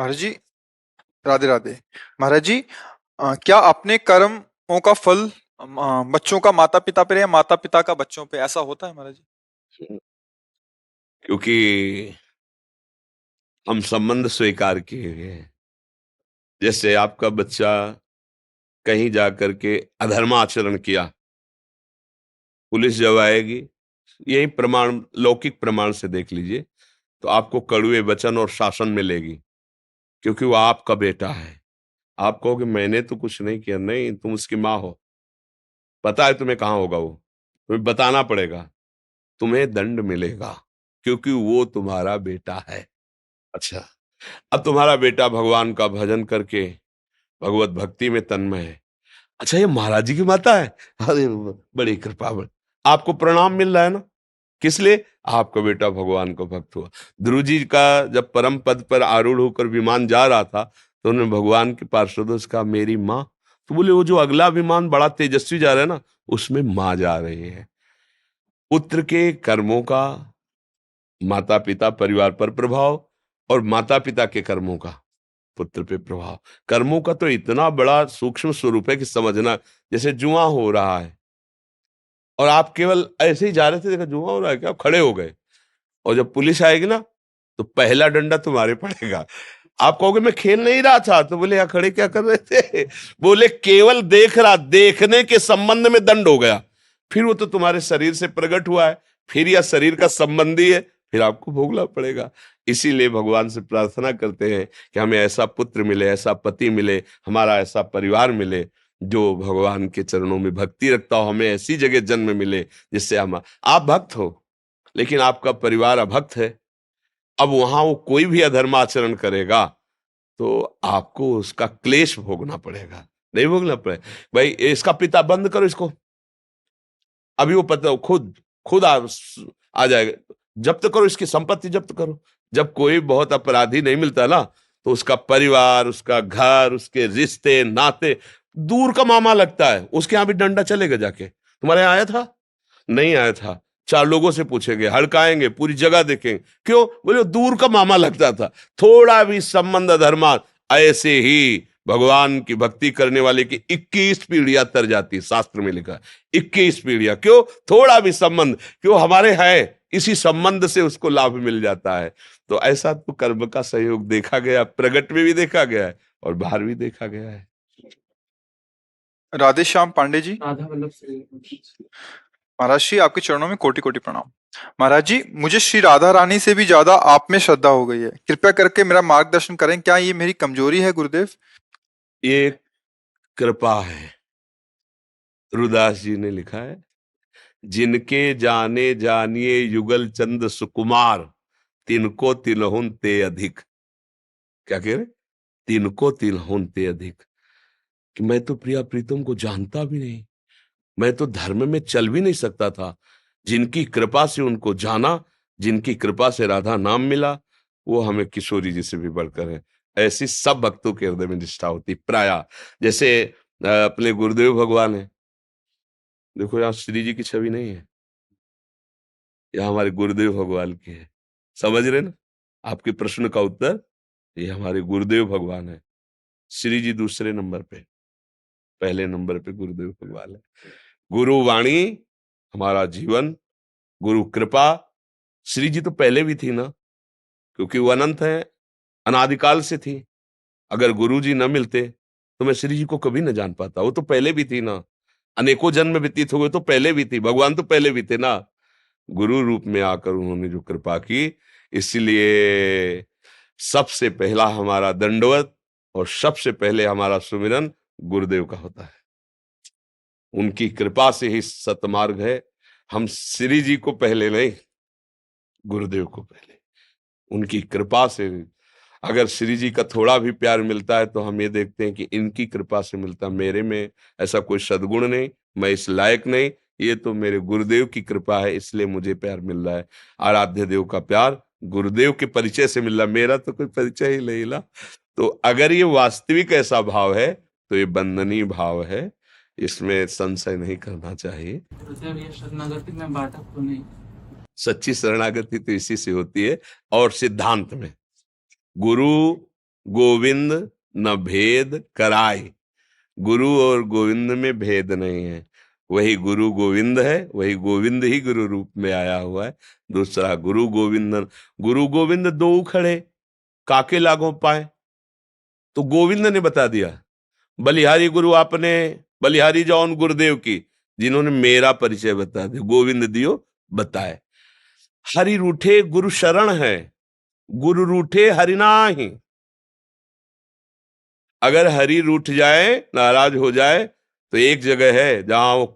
महाराज जी, राधे राधे। महाराज जी, क्या अपने कर्मों का फल बच्चों का माता पिता पे या माता पिता का बच्चों पे, ऐसा होता है महाराज जी? क्योंकि हम संबंध स्वीकार किए हुए हैं। जैसे आपका बच्चा कहीं जाकर के अधर्माचरण किया, पुलिस जब आएगी, यही प्रमाण लौकिक प्रमाण से देख लीजिए, तो आपको कड़वे वचन और शासन मिलेगी, क्योंकि वो आपका बेटा है। आप कहोगे मैंने तो कुछ नहीं किया। नहीं, तुम उसकी माँ हो, पता है तुम्हें कहाँ होगा वो, तुम्हें बताना पड़ेगा, तुम्हें दंड मिलेगा, क्योंकि वो तुम्हारा बेटा है। अच्छा, अब तुम्हारा बेटा भगवान का भजन करके भगवत भक्ति में तन्मय है। अच्छा, ये महाराज जी की माता है। अरे बड़ी कृपा, आपको प्रणाम मिल रहा है ना, किस लिए? आपका बेटा भगवान का भक्त हुआ। ध्रुव जी का जब परम पद पर आरूढ़ होकर विमान जा रहा था, तो उन्होंने भगवान के पार्षदों से कहा मेरी माँ। तो बोले वो जो अगला विमान बड़ा तेजस्वी जा रहा है ना, उसमें माँ जा रही है। पुत्र के कर्मों का माता पिता परिवार पर प्रभाव, और माता पिता के कर्मों का पुत्र पे प्रभाव। कर्मों का तो इतना बड़ा सूक्ष्म स्वरूप है कि समझना, जैसे जुआ हो रहा है और आप केवल ऐसे ही जा रहे थे, देखा जुआ हो रहा है क्या, आप खड़े हो गए, और जब पुलिस आएगी ना, तो पहला डंडा तुम्हारे पड़ेगा। आप कहोगे मैं खेल नहीं रहा था, तो बोले यहाँ खड़े क्या कर रहे थे? बोले केवल देख रहा, देखने के संबंध में दंड हो गया। फिर वो तो तुम्हारे शरीर से प्रकट हुआ है, फिर यह शरीर का संबंधी है, फिर आपको भोगना पड़ेगा। इसीलिए भगवान से प्रार्थना करते हैं कि हमें ऐसा पुत्र मिले, ऐसा पति मिले, हमारा ऐसा परिवार मिले जो भगवान के चरणों में भक्ति रखता हो। हमें ऐसी जगह जन्म मिले जिससे हम, आप भक्त हो लेकिन आपका परिवार अभक्त है, अब वहां वो कोई भी अधर्म आचरण करेगा तो आपको उसका क्लेश भोगना पड़ेगा, नहीं भोगना पड़ेगा। भाई इसका पिता बंद करो इसको, अभी वो पता खुद खुद आ जाएगा, जब्त करो इसकी संपत्ति, जब्त करो। जब कोई बहुत अपराधी नहीं मिलता ना, तो उसका परिवार, उसका घर, उसके रिश्ते नाते दूर का मामा लगता है। उसके यहां भी डंडा चलेगा जाके, तुम्हारे यहाँ आया था? नहीं आया था। चार लोगों से पूछेंगे, हड़काएंगे, पूरी जगह देखेंगे, क्यों? बोले दूर का मामा लगता था। थोड़ा भी संबंध धर्मा, ऐसे ही भगवान की भक्ति करने वाले की 21 पीढ़ियां तर जाती, शास्त्र में लिखा 21 पीढ़ियां। क्यों? थोड़ा भी संबंध, क्यों हमारे है, इसी संबंध से उसको लाभ मिल जाता है। तो ऐसा तो कर्म का सहयोग देखा गया, प्रगट में भी देखा गया है और बाहर भी देखा गया है। राधे श्याम पांडे जी। राधा वल्लभ श्री। महाराज जी, आपके चरणों में कोटि कोटि प्रणाम। महाराज जी, मुझे श्री राधा रानी से भी ज्यादा आप में श्रद्धा हो गई है, कृपया करके मेरा मार्गदर्शन करें, क्या ये मेरी कमजोरी है गुरुदेव? ये कृपा है। रुदास जी ने लिखा है, जिनके जाने जानिए युगल चंद सुकुमार, तिनको तिलहुन ते अधिक। क्या कह रहे? तिनको तिलहुन ते अधिक, कि मैं तो प्रिया प्रीतम को जानता भी नहीं, मैं तो धर्म में चल भी नहीं सकता था। जिनकी कृपा से उनको जाना, जिनकी कृपा से राधा नाम मिला, वो हमें किशोरी जी से भी बढ़कर है। ऐसी सब भक्तों के हृदय में निष्ठा होती प्राय। जैसे अपने गुरुदेव भगवान है, देखो यहाँ श्री जी की छवि नहीं है, यह हमारे गुरुदेव भगवान की है। समझ रहे ना आपके प्रश्न का उत्तर? ये हमारे गुरुदेव भगवान है। श्री जी दूसरे नंबर पे, पहले नंबर पे गुरुदेव भगवान है। गुरु वाणी हमारा जीवन, गुरु कृपा। श्री जी तो पहले भी थी ना, क्योंकि वो अनंत है, अनादिकाल से थी। अगर गुरु जी न मिलते तो मैं श्री जी को कभी न जान पाता। वो तो पहले भी थी ना, अनेकों जन्म व्यतीत हो गए तो पहले भी थी, भगवान तो पहले भी थे ना। गुरु रूप में आकर उन्होंने जो कृपा की, इसलिए सबसे पहला हमारा दंडवत और सबसे पहले हमारा सुमिरन गुरुदेव का होता है। उनकी कृपा से ही सतमार्ग है। हम श्री जी को पहले नहीं, गुरुदेव को पहले, उनकी कृपा से। अगर श्री जी का थोड़ा भी प्यार मिलता है तो हम ये देखते हैं कि इनकी कृपा से मिलता। मेरे में ऐसा कोई सद्गुण नहीं, मैं इस लायक नहीं, ये तो मेरे गुरुदेव की कृपा है, इसलिए मुझे प्यार मिल रहा है। आराध्य देव का प्यार गुरुदेव के परिचय से मिल रहा, मेरा तो कोई परिचय ही नहीं ला। तो अगर ये वास्तविक ऐसा भाव है तो ये बंधनीय भाव है, इसमें संशय नहीं करना चाहिए। गुरुदेव, ये शरणागति में बाधक तो नहीं? सच्ची शरणागति तो इसी से होती है। और सिद्धांत में गुरु गोविंद न भेद कराए। गुरु और गोविंद में भेद नहीं है, वही गुरु गोविंद है, वही गोविंद ही गुरु रूप में आया हुआ है। दूसरा गुरु गोविंद दो खड़े, काके लागो पाए। तो गोविंद ने बता दिया, बलिहारी गुरु आपने, बलिहारी जौन गुरुदेव की, जिन्होंने मेरा परिचय बता दिया, गोविंद दियो बताए। हरि रूठे गुरु शरण है, गुरु रूठे हरि नाही। अगर हरि रूठ जाए, नाराज हो जाए, तो एक जगह है जहां वो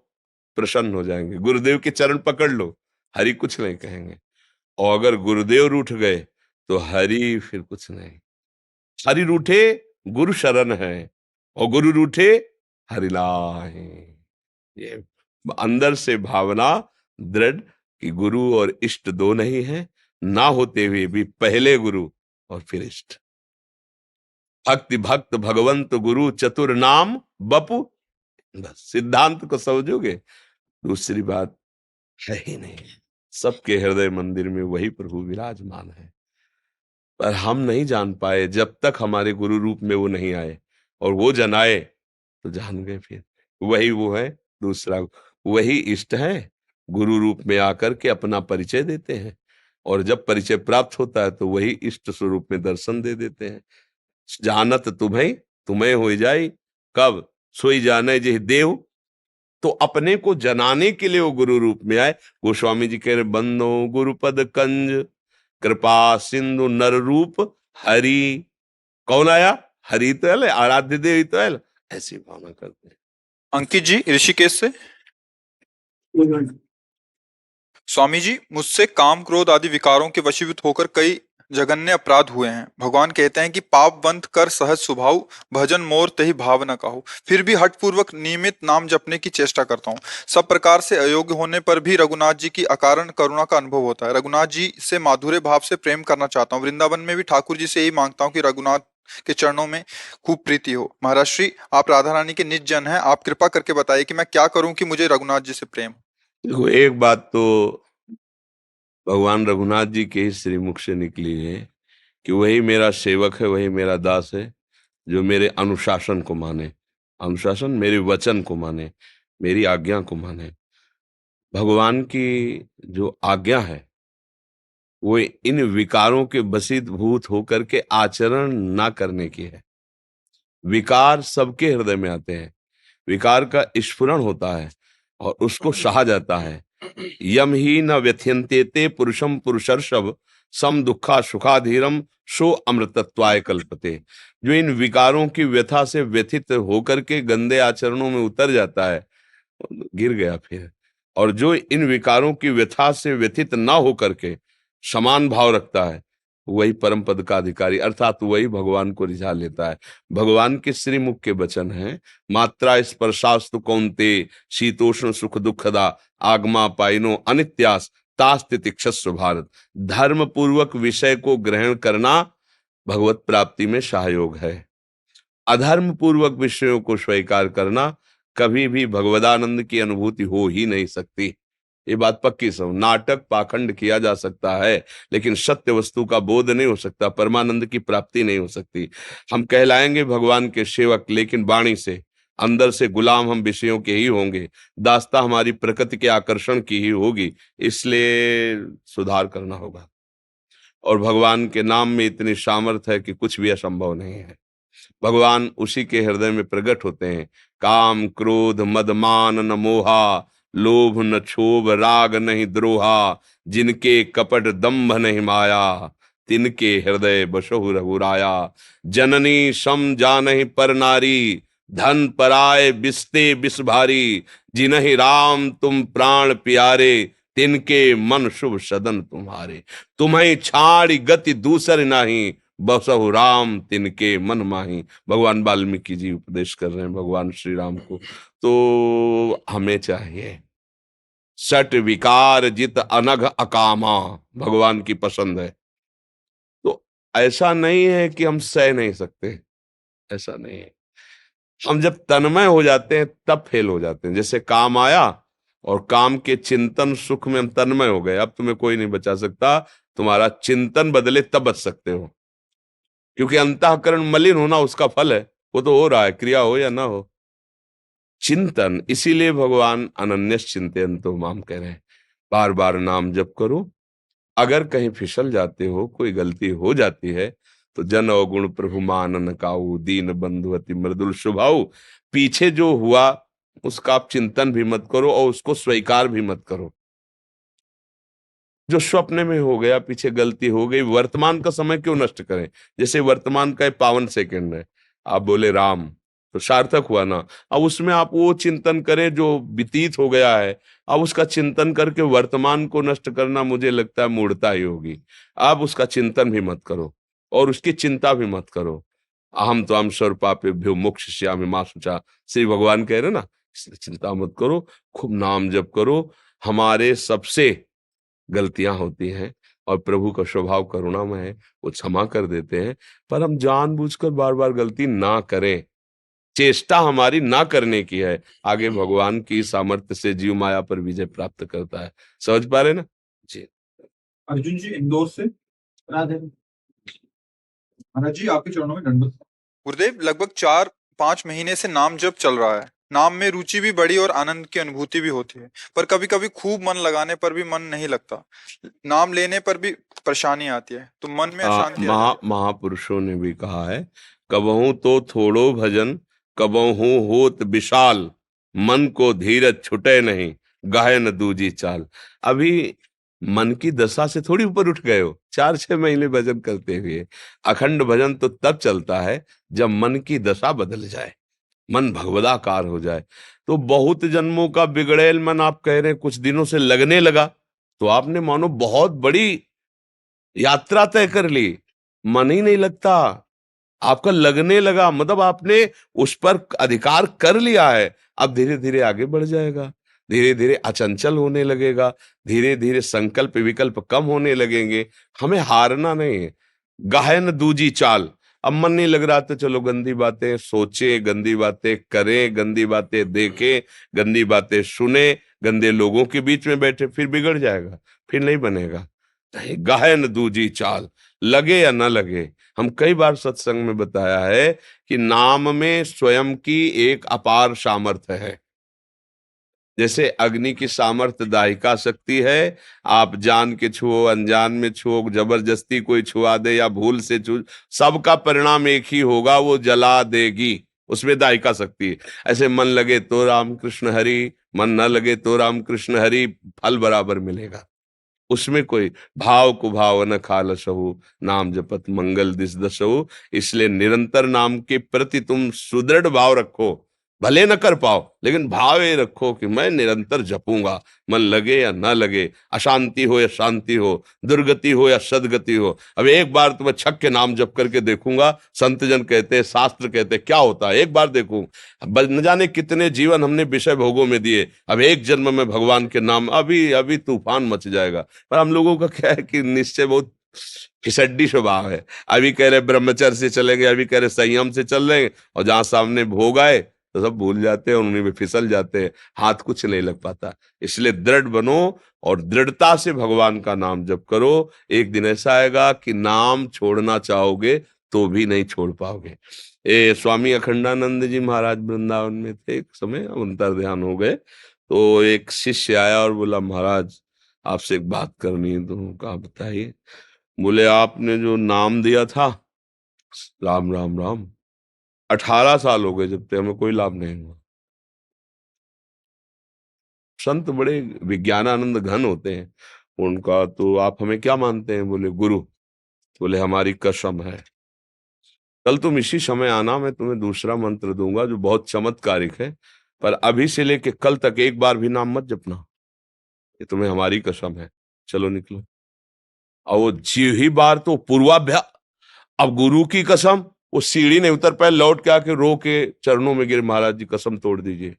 प्रसन्न हो जाएंगे, गुरुदेव के चरण पकड़ लो, हरि कुछ नहीं कहेंगे। और अगर गुरुदेव रूठ गए तो हरि फिर कुछ नहीं। हरि रूठे गुरु शरण है, और गुरु रूठे हरि नाहि। ये अंदर से भावना दृढ़ कि गुरु और इष्ट दो नहीं है, ना होते हुए भी पहले गुरु और फिर इष्ट। भक्ति भक्त भगवंत गुरु चतुर नाम बपु। बस सिद्धांत को समझोगे, दूसरी बात है ही नहीं। सबके हृदय मंदिर में वही प्रभु विराजमान है, पर हम नहीं जान पाए जब तक हमारे गुरु रूप में वो नहीं आए। और वो जन आए तो जान गए, फिर वही वो है। दूसरा वही इष्ट है, गुरु रूप में आकर के अपना परिचय देते हैं, और जब परिचय प्राप्त होता है तो वही इष्ट स्वरूप में दर्शन दे देते हैं। जानत तुम्हें तुम्हें हो जाई, कब सोई जाने जिह देव। तो अपने को जनाने के लिए वो गुरु रूप में आए। गोस्वामी जी कह रहे, बंदो गुरुपद कंज कृपा सिंधु नर रूप हरि। कौन आया? हरि तो है, आराध्य देव तो है। ऐसी भावना करते हैं। अंकित जी ऋषिकेश से। स्वामी जी, मुझसे काम क्रोध आदि विकारों के वशीभूत होकर कई जघन्य अपराध हुए हैं। भगवान कहते हैं कि पाप बंध कर सहज स्वभाव, भजन मोर तहि भाव न काहू। फिर भी हठ पूर्वक नियमित नाम जपने की चेष्टा करता हूँ। सब प्रकार से अयोग्य होने पर भी रघुनाथ जी की अकारण करुणा का अनुभव होता है। रघुनाथ जी से माधुर्य भाव से प्रेम करना चाहता हूँ। वृंदावन में भी ठाकुर जी से यही मांगता हूँ कि रघुनाथ के चरणों में खूब प्रीति हो। महाराज श्री, आप राधा रानी के निज जन हैं, आप कृपा करके बताइए कि मैं क्या करूं कि मुझे रघुनाथ जी से प्रेम। देखो, एक बात तो भगवान रघुनाथ जी के ही श्रीमुख से निकली है कि वही मेरा सेवक है, वही मेरा दास है, जो मेरे अनुशासन को माने। अनुशासन मेरे वचन को माने, मेरी आज्ञा को माने। भगवान की जो आज्ञा है वो इन विकारों के वशीभूत होकर के आचरण ना करने की है। विकार सबके हृदय में आते हैं, विकार का स्फुरण होता है और उसको सहा जाता है। यम ही न व्यथ्यन्ते ते पुरुषम पुरुषर्षभ, सम दुखा सुखाधीरम सो अमृतत्वाय कल्पते। जो इन विकारों की व्यथा से व्यथित होकर के गंदे आचरणों में उतर जाता है, गिर गया फिर। और जो इन विकारों की व्यथा से व्यथित ना होकर के समान भाव रखता है, वही परम पद का अधिकारी, अर्थात वही भगवान को रिझा लेता है। भगवान के श्रीमुख के वचन हैं, मात्रा स्पर्शास्तु कौन्ते शीतोष्ण सुख दुखदा आगमा पाइनो अनित्यास तास्तितिक्षस्व भारत। धर्म पूर्वक विषय को ग्रहण करना भगवत प्राप्ति में सहयोग है। अधर्म पूर्वक विषयों को स्वीकार करना कभी भी भगवदानंद की अनुभूति हो ही नहीं सकती। ये बात पक्की समझ। नाटक पाखंड किया जा सकता है, लेकिन सत्य वस्तु का बोध नहीं हो सकता, परमानंद की प्राप्ति नहीं हो सकती। हम कहलाएंगे भगवान के सेवक, लेकिन वाणी से अंदर से गुलाम हम विषयों के ही होंगे। दास्ता हमारी प्रकृति के आकर्षण की ही होगी। इसलिए सुधार करना होगा। और भगवान के नाम में इतनी सामर्थ्य है कि कुछ भी असंभव नहीं है। भगवान उसी के हृदय में प्रकट होते हैं। काम क्रोध मद मान न मोहा, लोभ न क्षोभ राग नहीं द्रोहा, जिनके कपट दंभ नहीं माया, तिनके हृदय बसहु रघुराया। जननी सम जानहि पर नारी, धन पराय बिस्ते बिस भारी, जिन्हि राम तुम प्राण प्यारे, तिनके मन शुभ सदन तुम्हारे। तुम्हें छाड़ी गति दूसर नहीं, बसहु राम तिनके मन माही। भगवान वाल्मीकि जी उपदेश कर रहे हैं भगवान श्री राम को। तो हमें चाहिए सट विकार जित अनघ अकामा, भगवान की पसंद है। तो ऐसा नहीं है कि हम सह नहीं सकते, ऐसा नहीं है। हम जब तन्मय हो जाते हैं तब फेल हो जाते हैं। जैसे काम आया और काम के चिंतन सुख में हम तन्मय हो गए, अब तुम्हें कोई नहीं बचा सकता। तुम्हारा चिंतन बदले तब बच सकते हो। क्योंकि अंतःकरण मलिन होना उसका फल है, वो तो हो रहा है, क्रिया हो या ना हो। चिंतन, इसीलिए भगवान अनन्यस चिंतयन्तो माम कह रहे हैं, बार बार नाम जप करो। अगर कहीं फिसल जाते हो, कोई गलती हो जाती है, तो जन अवगुण प्रभु मानन काऊ, दीन बंधु अति मृदुल स्वभाव। पीछे जो हुआ उसका आप चिंतन भी मत करो और उसको स्वीकार भी मत करो। जो स्वप्न में हो गया, पीछे गलती हो गई, वर्तमान का समय क्यों नष्ट करें। जैसे वर्तमान का 52 सेकंड है, आप बोले राम, तो सार्थक हुआ ना। अब उसमें आप वो चिंतन करें जो व्यतीत हो गया है। अब उसका चिंतन करके वर्तमान को नष्ट करना, मुझे लगता है मूर्खता ही होगी। आप उसका चिंतन भी मत करो और उसकी चिंता भी मत करो। अहम त्वाम सर्वपापेभ्यो मोक्षयिष्यामि मा शुचा, श्री भगवान कह रहे ना, इसलिए चिंता मत करो, खूब नाम जप करो। हमारे सबसे गलतियां होती हैं और प्रभु का स्वभाव करुणामय है, वो क्षमा कर देते हैं। पर हम जानबूझकर बार बार गलती ना करें, चेष्टा हमारी ना करने की है। आगे भगवान की सामर्थ्य से जीव माया पर विजय प्राप्त करता है। समझ पा रहे ना जी। अर्जुन जी इंदौर से। राधे। महाराज जी आपके चरणों में दंडवत। गुरुदेव, लगभग 4-5 महीने से नाम जप चल रहा है। नाम में रुचि भी बढ़ी और आनंद की अनुभूति भी होती है, पर कभी कभी खूब मन लगाने पर भी मन नहीं लगता। नाम लेने पर भी परेशानी आती है, तो मन में अशांति आ जाती है। महापुरुषों ने भी कहा है, कबहू तो थोड़ो भजन, कबहू होत विशाल, मन को धीरज छुटे नहीं, गाहे न दूजी चाल। अभी मन की दशा से थोड़ी ऊपर उठ गए हो 4-6 महीने भजन करते हुए। अखंड भजन तो तब चलता है जब मन की दशा बदल जाए, मन भगवदाकार हो जाए। तो बहुत जन्मों का बिगड़ेल मन, आप कह रहे हैं कुछ दिनों से लगने लगा, तो आपने मानो बहुत बड़ी यात्रा तय कर ली। मन ही नहीं लगता, आपका लगने लगा, मतलब आपने उस पर अधिकार कर लिया है। अब धीरे धीरे आगे बढ़ जाएगा, धीरे धीरे अचंचल होने लगेगा, धीरे धीरे संकल्प विकल्प कम होने लगेंगे। हमें हारना नहीं है। गहन दूजी चाल, अब मन नहीं लग रहा तो चलो गंदी बातें सोचे, गंदी बातें करें, गंदी बातें देखें, गंदी बातें सुने, गंदे लोगों के बीच में बैठे, फिर बिगड़ जाएगा, फिर नहीं बनेगा। गहन दूजी चाल, लगे या न लगे। हम कई बार सत्संग में बताया है कि नाम में स्वयं की एक अपार सामर्थ्य है। जैसे अग्नि की सामर्थ्य दाहिका शक्ति है, आप जान के छुओ, अनजान में छुओ, जबरदस्ती कोई छुआ दे या भूल से छू, सबका परिणाम एक ही होगा, वो जला देगी। उसमें दाहिका शक्ति है। ऐसे मन लगे तो राम कृष्ण हरि, मन न लगे तो राम कृष्ण हरि, फल बराबर मिलेगा। उसमें कोई भाव कुभाव न खालसहु, नाम जपत मंगल दिस दसहु। इसलिए निरंतर नाम के प्रति तुम सुदृढ़ भाव रखो। भले न कर पाओ, लेकिन भाव ये रखो कि मैं निरंतर जपूंगा, मन लगे या ना लगे, अशांति हो या शांति हो, दुर्गति हो या सदगति हो। अब एक बार तो मैं छक के नाम जप करके देखूंगा। संत जन कहते हैं, शास्त्र कहते हैं, क्या होता है, एक बार देखूं। न जाने कितने जीवन हमने विषय भोगों में दिए, अब एक जन्म में भगवान के नाम, अभी अभी तूफान मच जाएगा। पर हम लोगों का क्या है कि निश्चय बहुत फिसड्डी स्वभाव है। अभी कह रहे ब्रह्मचर्य से चलेंगे, अभी कह रहे संयम से चल रहे हैं, और जहां सामने भोग आए तो सब भूल जाते हैं और उन्हीं में फिसल जाते हैं, हाथ कुछ नहीं लग पाता। इसलिए दृढ़ बनो और दृढ़ता से भगवान का नाम जप करो। एक दिन ऐसा आएगा कि नाम छोड़ना चाहोगे तो भी नहीं छोड़ पाओगे। स्वामी अखंडानंद जी महाराज वृंदावन में थे, एक समय अंतर ध्यान हो गए, तो एक शिष्य आया और बोला, महाराज आपसे एक बात करनी है। तो कहा बताइए। बोले, आपने जो नाम दिया था, राम राम राम, 18 साल हो गए जब तक हमें कोई लाभ नहीं हुआ। संत बड़े विज्ञानानंद घन होते हैं। उनका तो आप हमें क्या मानते हैं? बोले गुरु। बोले हमारी कसम है, कल तुम इसी समय आना, मैं तुम्हें दूसरा मंत्र दूंगा जो बहुत चमत्कारिक है, पर अभी से लेके कल तक एक बार भी नाम मत जपना, ये तुम्हें हमारी कसम है। चलो निकलो। और वो जी ही बार तो पूर्वाभ्यास, अब गुरु की कसम, वो सीढ़ी नहीं उतर पाए, लौट के आके रो के चरणों में गिरे, महाराज जी कसम तोड़ दीजिए,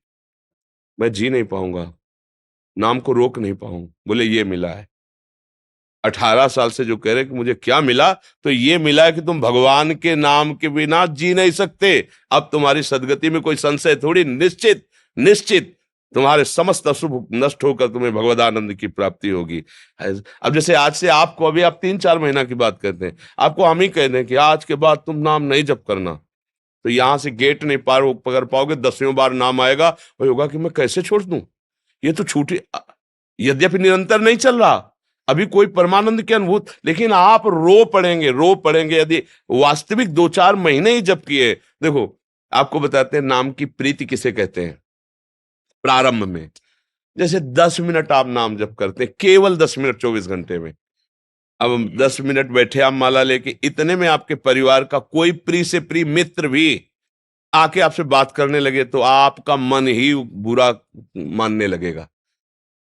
मैं जी नहीं पाऊंगा, नाम को रोक नहीं पाऊंगा। बोले ये मिला है। 18 साल से जो कह रहे कि मुझे क्या मिला, तो ये मिला है कि तुम भगवान के नाम के बिना जी नहीं सकते। अब तुम्हारी सदगति में कोई संशय थोड़ी, निश्चित निश्चित तुम्हारे समस्त अशुभ नष्ट होकर तुम्हें भगवदानंद की प्राप्ति होगी। अब जैसे आज से आपको, अभी आप 3-4 महीना की बात करते हैं, आपको हम ही कह दें कि आज के बाद तुम नाम नहीं जप करना, तो यहां से गेट नहीं पार पकड़ पाओगे, 10वीं बार नाम आएगा, वही होगा कि मैं कैसे छोड़ दूं, ये तो छूटी। यद्यपि निरंतर नहीं चल रहा, अभी कोई परमानंद की अनुभूत, लेकिन आप रो पड़ेंगे यदि वास्तविक 2-4 महीने ही जप किए। देखो, आपको बताते हैं नाम की प्रीति किसे कहते हैं। प्रारंभ में जैसे 10 मिनट आप नाम जप करते हैं, केवल 10 मिनट 24 घंटे में। अब हम 10 मिनट बैठे आप माला लेके, इतने में आपके परिवार का कोई प्रिय से प्रिय मित्र भी आके आपसे बात करने लगे तो आपका मन ही बुरा मानने लगेगा।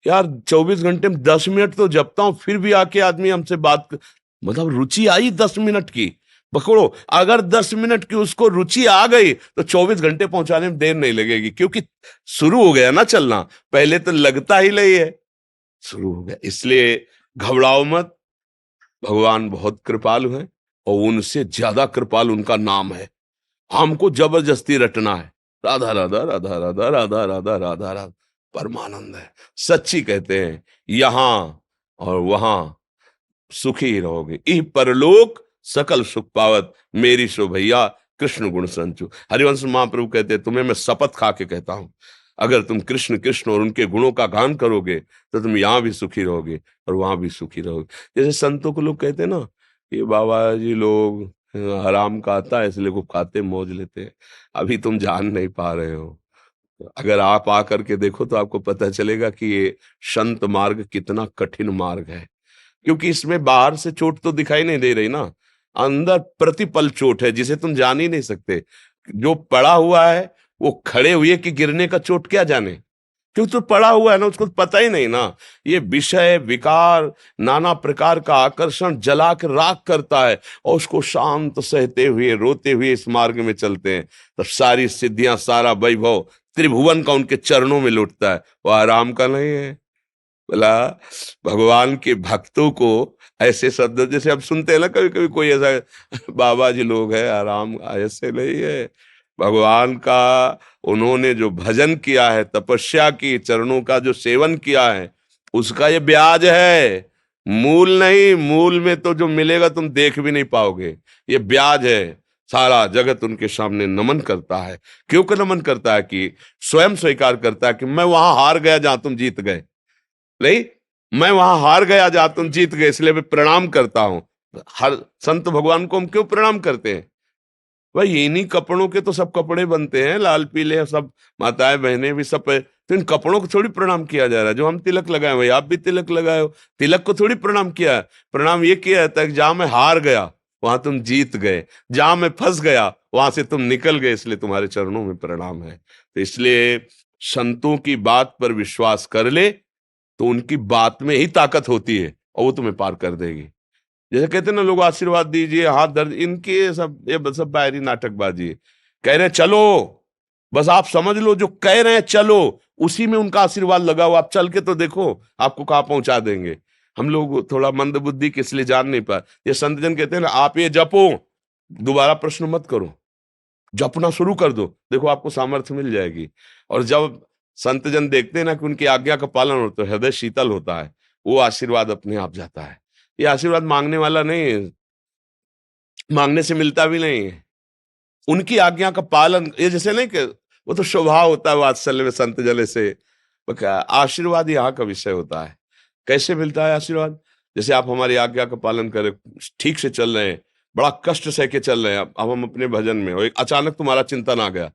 यार 24 घंटे में 10 मिनट तो जपता हूं, फिर भी आके आदमी हमसे मतलब रुचि आई 10 मिनट की, पकड़ो, अगर 10 मिनट की उसको रुचि आ गई तो 24 घंटे पहुंचाने में देर नहीं लगेगी, क्योंकि शुरू हो गया ना चलना, पहले तो लगता ही नहीं है, शुरू हो गया। इसलिए घबराओ मत, भगवान बहुत कृपालु है, और उनसे ज्यादा कृपालु उनका नाम है। हमको जबरदस्ती रटना है, राधा राधा राधा राधा राधा राधा राधा राधा, परमानंद है। सच्ची कहते हैं, यहां और वहां सुखी ही रहोगे, इह परलोक सकल सुख पावत, मेरी सो भैया कृष्ण गुण संचु। हरिवंश महाप्रभु कहते हैं, तुम्हें मैं शपथ खा के कहता हूं, अगर तुम कृष्ण कृष्ण और उनके गुणों का गान करोगे तो तुम यहां भी सुखी रहोगे और वहां भी सुखी रहोगे। जैसे संतों को लोग कहते हैं ना, ये बाबा जी लोग हराम का आता है इसलिए खूब खाते मौज लेते हैं, अभी तुम जान नहीं पा रहे हो। अगर आप आकर के देखो तो आपको पता चलेगा कि ये संत मार्ग कितना कठिन मार्ग है, क्योंकि इसमें बाहर से चोट तो दिखाई नहीं दे रही ना, अंदर प्रतिपल चोट है जिसे तुम जान ही नहीं सकते। जो पड़ा हुआ है वो खड़े हुए कि गिरने का चोट क्या जाने, क्योंकि तो पड़ा हुआ है ना, उसको पता ही नहीं ना। ये विषय विकार नाना प्रकार का आकर्षण जला के राख करता है, और उसको शांत सहते हुए रोते हुए इस मार्ग में चलते हैं, तब सारी सिद्धियां सारा वैभव त्रिभुवन का उनके चरणों में लौटता है, वो आराम का नहीं है। बोला भगवान के भक्तों को ऐसे शब्द जैसे अब सुनते हैं ना, कभी कभी कोई ऐसा बाबा जी लोग है आराम, ऐसे नहीं है। भगवान का उन्होंने जो भजन किया है, तपस्या की, चरणों का जो सेवन किया है, उसका ये ब्याज है, मूल नहीं। मूल में तो जो मिलेगा तुम देख भी नहीं पाओगे, ये ब्याज है। सारा जगत उनके सामने नमन करता है। क्यों नमन करता है? कि स्वयं स्वीकार करता है कि मैं वहां हार गया जहां तुम जीत गए, नहीं, मैं वहां हार गया जहां तुम जीत गए, इसलिए मैं प्रणाम करता हूं। हर संत भगवान को हम क्यों प्रणाम करते हैं? भाई इन्हीं कपड़ों के तो सब कपड़े बनते हैं, लाल पीले, सब माताएं बहनें भी सब, तो इन कपड़ों को थोड़ी प्रणाम किया जा रहा है। जो हम तिलक लगाए, भाई आप भी तिलक लगाए हो, तिलक को थोड़ी प्रणाम किया है। प्रणाम ये किया जाता है कि जहां मैं हार गया वहां तुम जीत गए, जहां मैं फंस गया वहां से तुम निकल गए, इसलिए तुम्हारे चरणों में प्रणाम है। तो इसलिए संतों की बात पर विश्वास कर ले तो उनकी बात में ही ताकत होती है, और वो तुम्हें पार कर देगी। जैसे कहते हैं ना लोग, आशीर्वाद दीजिए, हाथ दर्द, इनके सब ये सब बाहरी नाटकबाजी है। कह रहे हैं चलो, बस आप समझ लो, जो कह रहे हैं चलो उसी में उनका आशीर्वाद लगा हो। आप चल के तो देखो आपको कहाँ पहुंचा देंगे। हम लोग थोड़ा मंद बुद्धि के इसलिए जान नहीं पाए। ये संत जन कहते हैं ना, आप ये जपो, दोबारा प्रश्न मत करो, जपना शुरू कर दो, देखो आपको सामर्थ्य मिल जाएगी। और जब संत जन देखते हैं ना कि उनकी आज्ञा का पालन होता है, हृदय शीतल होता है, वो आशीर्वाद अपने आप जाता है। ये आशीर्वाद मांगने वाला नहीं है, मांगने से मिलता भी नहीं है। उनकी आज्ञा का पालन, ये जैसे नहीं कि वो तो स्वभाव होता है वात्सल्य में संत जन से, आशीर्वाद यहाँ का विषय होता है। कैसे मिलता है आशीर्वाद? जैसे आप हमारी आज्ञा का पालन करें, ठीक से चल रहे हैं, बड़ा कष्ट सह के चल रहे हैं, अब हम अपने भजन में, और एक अचानक तुम्हारा चिंतन आ गया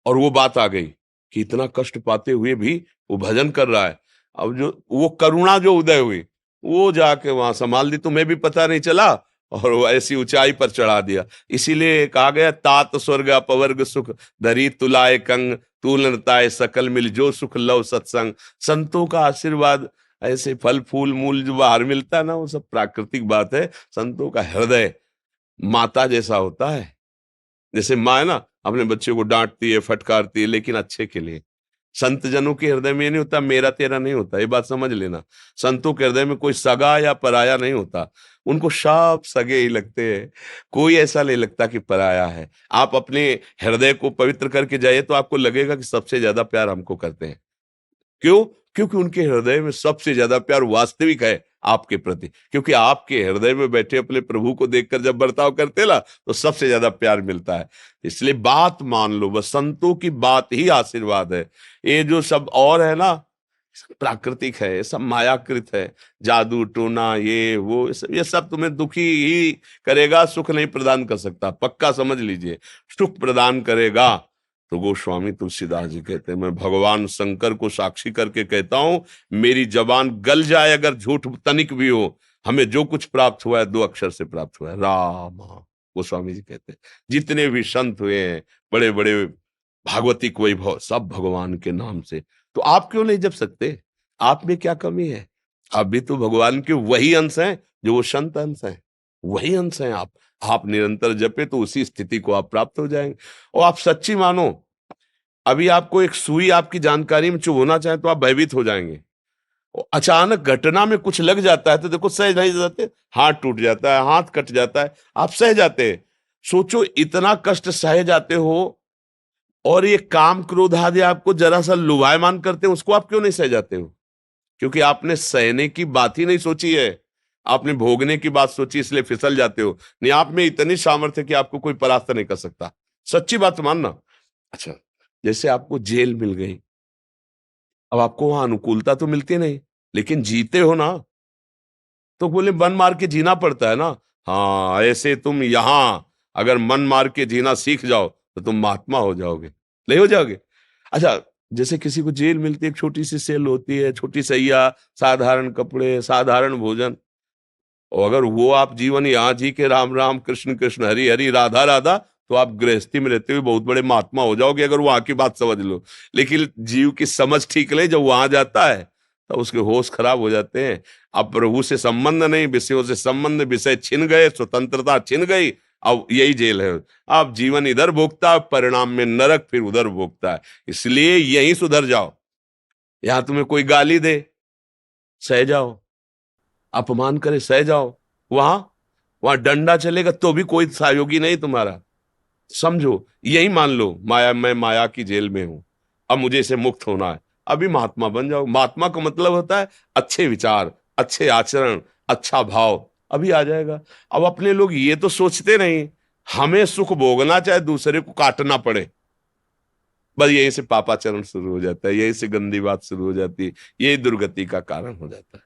और वो बात आ गई कि इतना कष्ट पाते हुए भी वो भजन कर रहा है। अब जो वो करुणा जो उदय हुई, वो जाके वहां संभाल दी, तुम्हें भी पता नहीं चला, और वो ऐसी ऊंचाई पर चढ़ा दिया। इसीलिए कहा गया, तात स्वर्ग अपवर्ग सुख धरी तुलाए कंग, तुलनताए सकल मिल जो सुख लव सत्संग। संतों का आशीर्वाद, ऐसे फल फूल मूल जो बाहर मिलता है ना, वो सब प्राकृतिक बात है। संतों का हृदय माता जैसा होता है। जैसे माँ है ना, अपने बच्चे को डांटती है, फटकारती है, लेकिन अच्छे के लिए। संत जनों के हृदय में ये नहीं होता मेरा तेरा नहीं होता, ये बात समझ लेना। संतों के हृदय में कोई सगा या पराया नहीं होता, उनको सब सगे ही लगते हैं, कोई ऐसा नहीं लगता कि पराया है। आप अपने हृदय को पवित्र करके जाइए तो आपको लगेगा कि सबसे ज्यादा प्यार हमको करते हैं। क्यों? क्योंकि उनके हृदय में सबसे ज्यादा प्यार वास्तविक है आपके प्रति, क्योंकि आपके हृदय में बैठे अपने प्रभु को देखकर जब बर्ताव करते ना, तो सबसे ज्यादा प्यार मिलता है। इसलिए बात मान लो, बस संतों की बात ही आशीर्वाद है। ये जो सब और है ना, सब प्राकृतिक है, सब मायाकृत है, जादू टोना ये सब तुम्हें दुखी ही करेगा, सुख नहीं प्रदान कर सकता, पक्का समझ लीजिए। सुख प्रदान करेगा तो गोस्वामी तुलसीदास जी कहते हैं, मैं भगवान शंकर को साक्षी करके कहता हूं, मेरी जबान गल जाए अगर झूठ तनिक भी हो, हमें जो कुछ प्राप्त हुआ है 2 अक्षर से प्राप्त हुआ है, राम। गोस्वामी जी कहते हैं जितने भी संत हुए हैं, बड़े बड़े भागवतिक वैभव, सब भगवान के नाम से। तो आप क्यों नहीं जप सकते? आप में क्या कमी है? आप भी तो भगवान के वही अंश हैं जो वो संत अंश हैं, वही अंश हैं आप निरंतर जपे तो उसी स्थिति को आप प्राप्त हो जाएंगे। और आप सच्ची मानो, अभी आपको एक सुई आपकी जानकारी में चुभोना चाहे तो आप भयभीत हो जाएंगे। और अचानक घटना में कुछ लग जाता है तो देखो सह नहीं जाते, हाथ टूट जाता है, हाथ कट जाता है, आप सह जाते हैं। सोचो इतना कष्ट सह जाते हो, और ये काम क्रोध आदि आपको जरा सा लुभायमान करते हैं, उसको आप क्यों नहीं सह जाते हो? क्योंकि आपने सहने की बात ही नहीं सोची है, आपने भोगने की बात सोची, इसलिए फिसल जाते हो। नहीं, आप में इतनी सामर्थ्य कि आपको कोई परास्त नहीं कर सकता, सच्ची बात मानना। अच्छा, जैसे आपको जेल मिल गई, अब आपको वहां अनुकूलता तो मिलती नहीं, लेकिन जीते हो ना, तो बोले मन मार के जीना पड़ता है ना। हाँ, ऐसे तुम यहां अगर मन मार के जीना सीख जाओ तो तुम महात्मा हो जाओगे, नहीं हो जाओगे? अच्छा, जैसे किसी को जेल मिलती है, एक छोटी सी सेल होती है, छोटी सैया, साधारण कपड़े, साधारण भोजन, और अगर वो आप जीवन यहाँ जी के राम राम कृष्ण कृष्ण हरि हरि राधा राधा, तो आप गृहस्थी में रहते हुए बहुत बड़े महात्मा हो जाओगे, अगर वहां की बात समझ लो। लेकिन जीव की समझ ठीक नहीं, जब वहां जाता है तो उसके होश खराब हो जाते हैं। अब प्रभु से संबंध नहीं, विषयों से संबंध, विषय छिन गए, स्वतंत्रता छिन गई, अब यही जेल है। आप जीवन इधर भोगता, परिणाम में नरक फिर उधर भोगता है। इसलिए यहीं सुधर जाओ। यहां तुम्हें कोई गाली दे, सह जाओ, अपमान करे, सह जाओ। वहां वहां डंडा चलेगा तो भी कोई सहयोगी नहीं तुम्हारा। समझो, यही मान लो, मैं माया की जेल में हूं, अब मुझे इसे मुक्त होना है, अभी महात्मा बन जाओ। महात्मा का मतलब होता है अच्छे विचार, अच्छे आचरण, अच्छा भाव, अभी आ जाएगा। अब अपने लोग ये तो सोचते नहीं, हमें सुख भोगना चाहे दूसरे को काटना पड़े, बस यहीं से पापाचरण शुरू हो जाता है, यहीं से गंदी बात शुरू हो जाती है, यही दुर्गति का कारण हो जाता है।